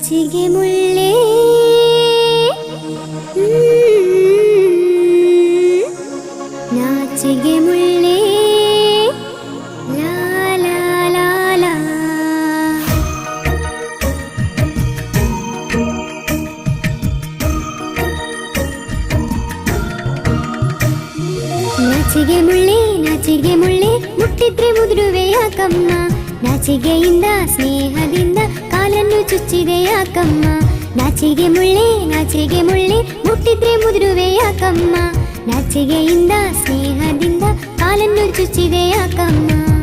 ನಾಚಿಗೆ ಮುಳ್ಳೆ ನಾಚಿಗೆ ಮುಳ್ಳೆ ಲಾ ಲಾ ಲಾ ಲಾ. ನಾಚಿಗೆ ಮುಳ್ಳೆ ಮುಟ್ಟಿದ್ರೆ ಮುದುರುವೆ ಯಾಕಮ್ಮ, ನಾಚಿಗೆಯಿಂದ ಸ್ನೇಹದಿಂದ ಕಾಲನ್ನು ಚುಚ್ಚಿದೆ ಯಾಕಮ್ಮ. ನಾಚಿಗೆ ಮುಳ್ಳೆ ಮುಟ್ಟಿದ್ರೆ ಮುದುರುವೆ ಯಾಕಮ್ಮ, ನಾಚಿಗೆಯಿಂದ ಸ್ನೇಹದಿಂದ ಕಾಲನ್ನು ಚುಚ್ಚಿದೆ ಯಾಕಮ್ಮ.